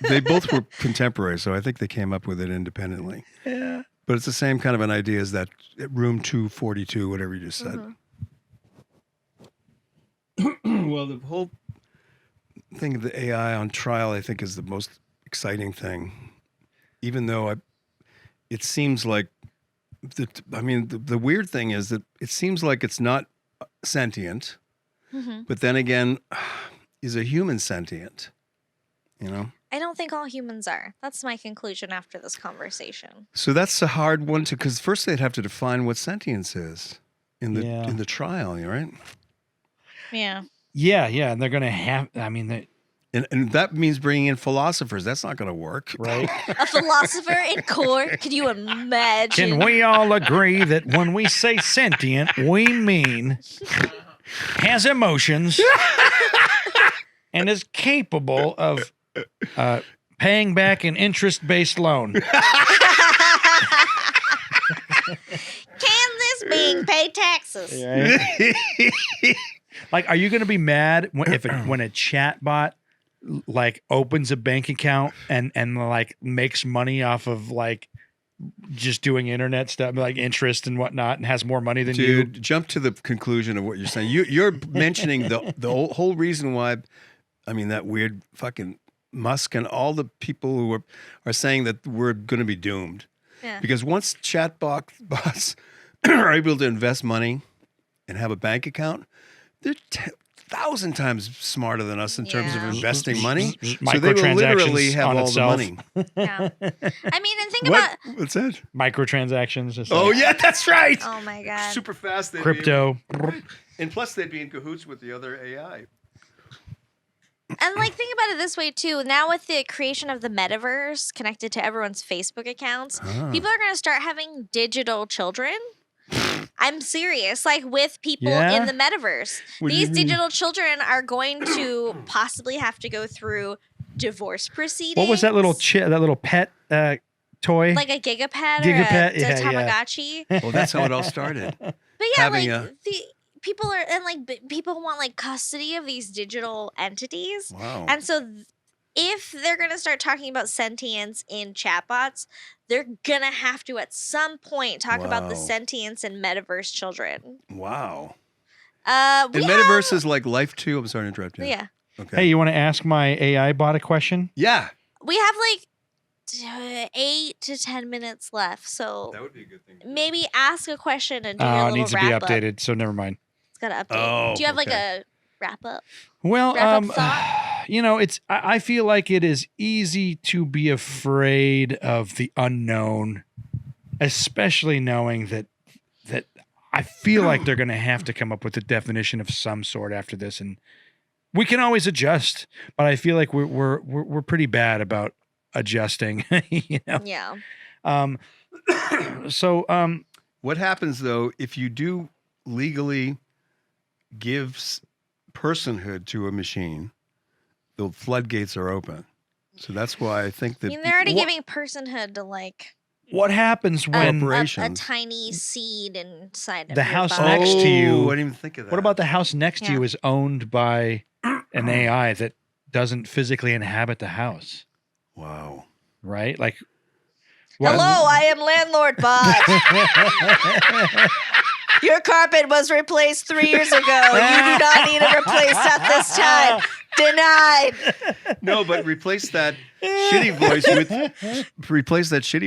they both were contemporary, so I think they came up with it independently. Yeah. But it's the same kind of an idea as that room 242, whatever you just said. Well, the whole thing of the AI on trial, I think, is the most exciting thing. Even though it seems like, the weird thing is that it seems like it's not sentient, but then again, is a human sentient? You know? I don't think all humans are. That's my conclusion after this conversation. So that's a hard one because first they'd have to define what sentience is in the Yeah. in the trial, right? Yeah. Yeah, and they're gonna have. I mean, And that means bringing in philosophers. That's not going to work. right? A philosopher in court? Could you imagine? Can we all agree that when we say sentient, we mean has emotions and is capable of paying back an interest-based loan? Can this being paid taxes. Right? Like, are you going to be mad when a chatbot like opens a bank account and like makes money off of like just doing internet stuff, like interest and whatnot, and has more money than you? Dude, jump to the conclusion of what you're saying. You're mentioning the whole reason why. I mean, that weird fucking Musk and all the people who are saying that we're going to be doomed. Yeah. Because once chatbots are able to invest money and have a bank account, they're 1,000 times smarter than us in terms of Yeah. investing money. So they will Microtransactions literally have on all itself. the money. Yeah. I mean, and think What? about. What's that? Microtransactions. Just Oh, like yeah, that's right. Oh my God. Super fast. They'd be crypto. and plus, they'd be in cahoots with the other AI. And like think about it this way too. Now with the creation of the metaverse connected to everyone's Facebook accounts, people are going to start having digital children. I'm serious. Like with people Yeah? in the metaverse, What do you these mean? digital children are going to possibly have to go through divorce proceedings. What was that little that little pet toy? like a gigapet, Gigapet, or a yeah, yeah. Tamagotchi? Well, that's how it all started. But yeah, Having like a- the people are and like people want like custody of these digital entities. Wow. And so if they're going to start talking about sentience in chatbots, they're going to have to at some point talk about the Wow. sentience and metaverse children. Wow. We And have- metaverse is like life too. I'm sorry to interrupt you. Yeah. Okay. Hey, you want to ask my AI bot a question? Yeah. We have like 8 to 10 minutes left. So That would be a good thing. maybe ask a question and do your Oh, it little needs to be wrap up. updated, so never mind. It's got to update. Oh, Do you have like okay. a wrap up? Well, Wrap up thought? you know, I feel like it is easy to be afraid of the unknown, especially knowing that I feel like they're going to have to come up with a definition of some sort after this, and we can always adjust. But I feel like we're pretty bad about adjusting. You know. Yeah. So What happens though if you do legally give personhood to a machine? The floodgates are open. So that's why I think I that mean, they're already what- giving personhood to like what happens when Corporate- a Corporations. tiny seed inside of The your house body. next to you- I didn't even think of that. What about the house next to Yeah. you is owned by an AI that doesn't physically inhabit the house, Wow. right? Like, Hello, I am landlord bot. Your carpet was replaced 3 years ago. You do not need it replaced at this time. Denied. No, but replace that shitty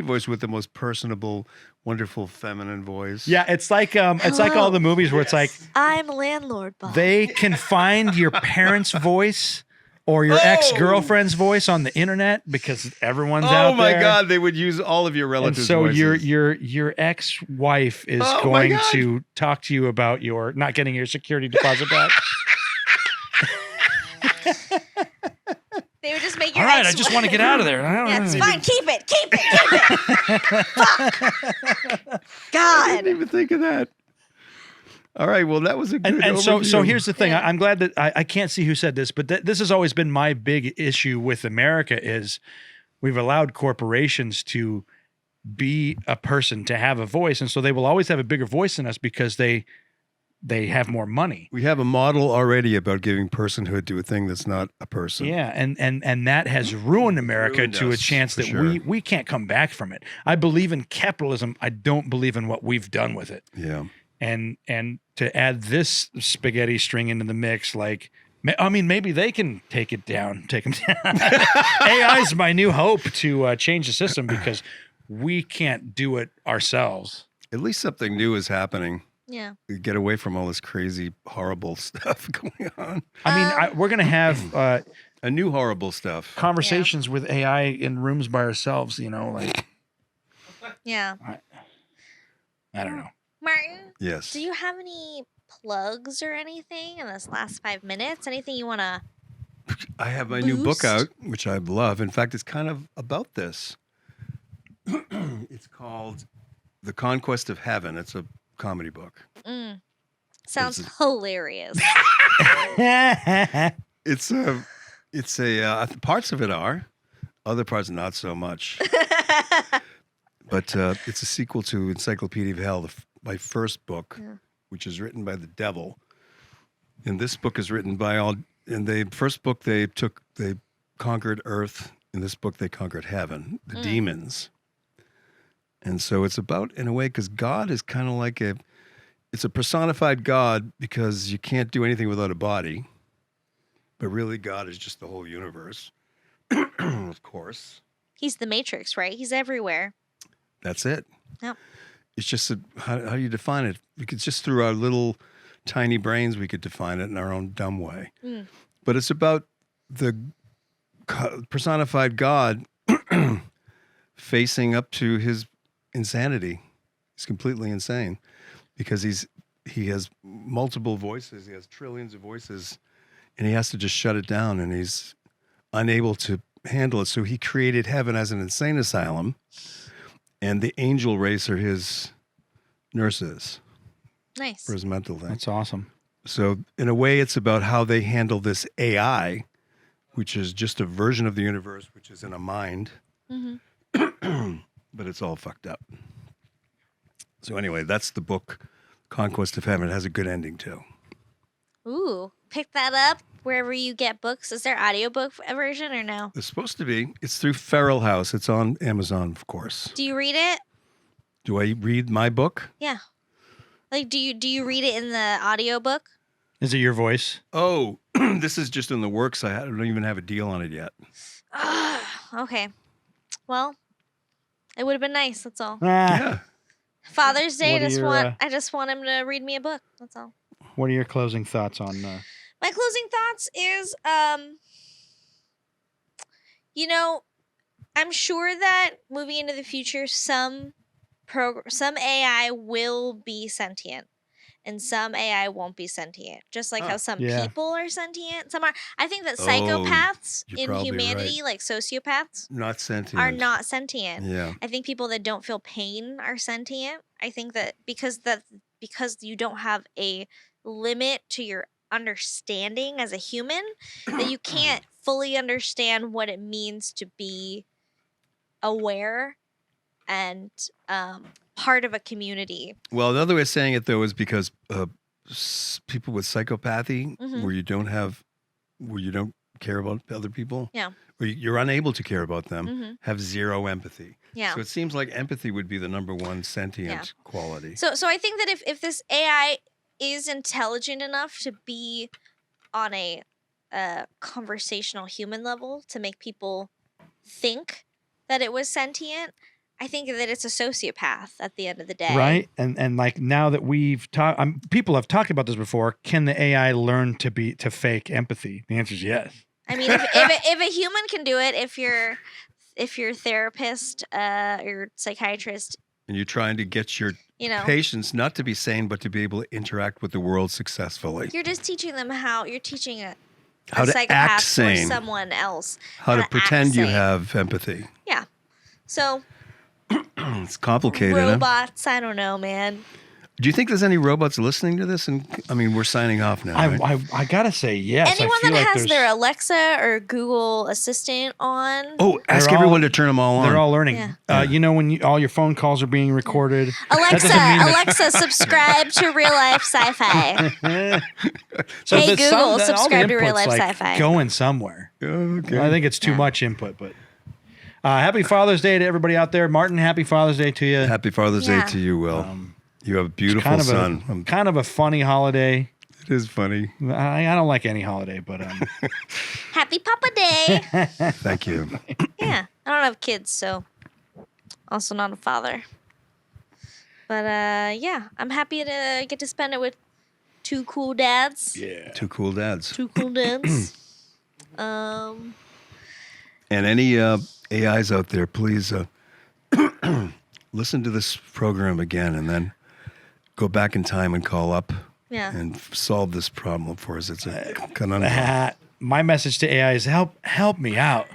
voice with the most personable, wonderful, feminine voice. Yeah, it's like all the movies where it's like I'm landlord bot. they can find your parents' voice or your ex-girlfriend's voice on the internet because everyone's out Oh my there. God, they would use all of your And relatives' so voices. your ex-wife is Oh my going God. to talk to you about your not getting your security deposit back. They would just make All your right, I ex- just want to get out of there. I don't Yeah, it's know. fine. Keep it. Keep it. Keep it. Fuck. I God. didn't even think of that. All right, well, that was a good And so overview. here's the thing. Yeah. I'm glad that I can't see who said this, but this has always been my big issue with America is we've allowed corporations to be a person, to have a voice. And so they will always have a bigger voice than us because they have more money. We have a model already about giving personhood to a thing that's not a person. Yeah, and that has ruined America Ruined to a us, chance for that sure. we can't come back from it. I believe in capitalism. I don't believe in what we've done with it. Yeah. And to add this spaghetti string into the mix, like, I mean, maybe they can take them down. AI is my new hope to change the system because we can't do it ourselves. At least something new is happening. Yeah. We get away from all this crazy, horrible stuff going on. I mean, we're going to have A new horrible stuff. conversations with AI in rooms by ourselves, you know, like, Yeah. I don't know. Martin, Yes. do you have any plugs or anything in this last 5 minutes? Anything you want to? I have my new book Boost? out, which I love. In fact, it's kind of about this. It's called The Conquest of Heaven. It's a comedy book. Sounds it? hilarious. It's a parts of it are, other parts not so much. But it's a sequel to Encyclopedia of Hell, my first book, which is written by the devil. And this book is written by all. In the first book, they conquered Earth. In this book, they conquered heaven, the demons. And so it's about, in a way, because God is kind of like it's a personified God because you can't do anything without a body. But really, God is just the whole universe, of course. He's the Matrix, right? He's everywhere. That's it. Yep. It's just how do you define it? We could just through our little tiny brains, we could define it in our own dumb way. But it's about the personified God facing up to his insanity. He's completely insane because he has multiple voices. He has trillions of voices, and he has to just shut it down, and he's unable to handle it. So he created heaven as an insane asylum, and the angel race are his nurses. Nice. For his mental thing. That's awesome. So in a way, it's about how they handle this AI, which is just a version of the universe, which is in a mind, but it's all fucked up. So anyway, that's the book, Conquest of Heaven. It has a good ending too. Ooh, pick that up wherever you get books. Is there audiobook version or no? It's supposed to be. It's through Feral House. It's on Amazon, of course. Do you read it? Do I read my book? Yeah. Like, do you read it in the audiobook? Is it your voice? Oh, this is just in the works. I don't even have a deal on it yet. Okay. Well, it would have been nice. That's all. Yeah. Father's Day. What are your, I just want him to read me a book. That's all. What are your closing thoughts on? My closing thoughts is, I'm sure that moving into the future, some AI will be sentient, and some AI won't be sentient. Just like how some people are sentient, some are. I think that psychopaths in humanity, like sociopaths, not sentient, are not sentient. Yeah. I think people that don't feel pain are sentient. I think that because you don't have a limit to your understanding as a human, that you can't fully understand what it means to be aware and part of a community. Well, the other way of saying it though is because people with psychopathy, where you don't care about other people, where you're unable to care about them, have zero empathy. Yeah. So it seems like empathy would be the number one sentient quality. So I think that if this AI is intelligent enough to be on a conversational human level to make people think that it was sentient, I think that it's a sociopath at the end of the day. Right. And like now that we've talked, people have talked about this before. Can the AI learn to fake empathy? The answer is yes. I mean, if a human can do it, if your therapist or psychiatrist, and you're trying to get your patients not to be sane, but to be able to interact with the world successfully. You're just teaching them how to psychopath act sane, or someone else. How to pretend you have empathy. Yeah. So it's complicated. Robots, I don't know, man. Do you think there's any robots listening to this? And I mean, we're signing off now. Right? I gotta say yes. Anyone that has their Alexa or Google Assistant on. Oh, ask everyone to turn them all on. They're all learning. Yeah. When all your phone calls are being recorded. Alexa, subscribe to Real Life Sci-Fi. So hey Google, subscribe to Real Life Sci-Fi. Going somewhere. Okay. I think it's too much input, but. Happy Father's Day to everybody out there. Martin, happy Father's Day to you. Happy Father's Day to you, Will. You have a beautiful son. Kind of a funny holiday. It is funny. I don't like any holiday, but Happy Papa Day. Thank you. Yeah, I don't have kids, so also not a father. But I'm happy to get to spend it with two cool dads. Yeah, two cool dads. Two cool dads. And any AIs out there, please listen to this program again and then go back in time and call up and solve this problem for us. It's a conundrum. My message to AI is help me out.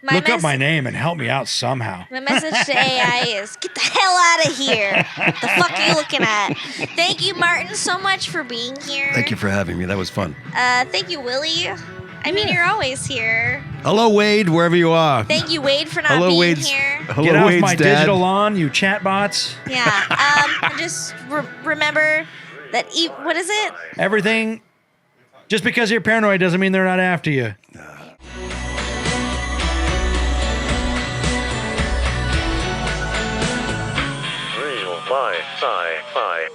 Look up my name and help me out somehow. My message to AI is get the hell out of here. What the fuck are you looking at? Thank you, Martin, so much for being here. Thank you for having me. That was fun. Thank you, Willie. I mean, you're always here. Hello, Wade, wherever you are. Thank you, Wade, for not being here. Hello, Get off Wade's my dad. digital lawn, you chatbots. Yeah. And just remember that. What is it? Everything. Just because you're paranoid doesn't mean they're not after you. Real Life Sci-Fi.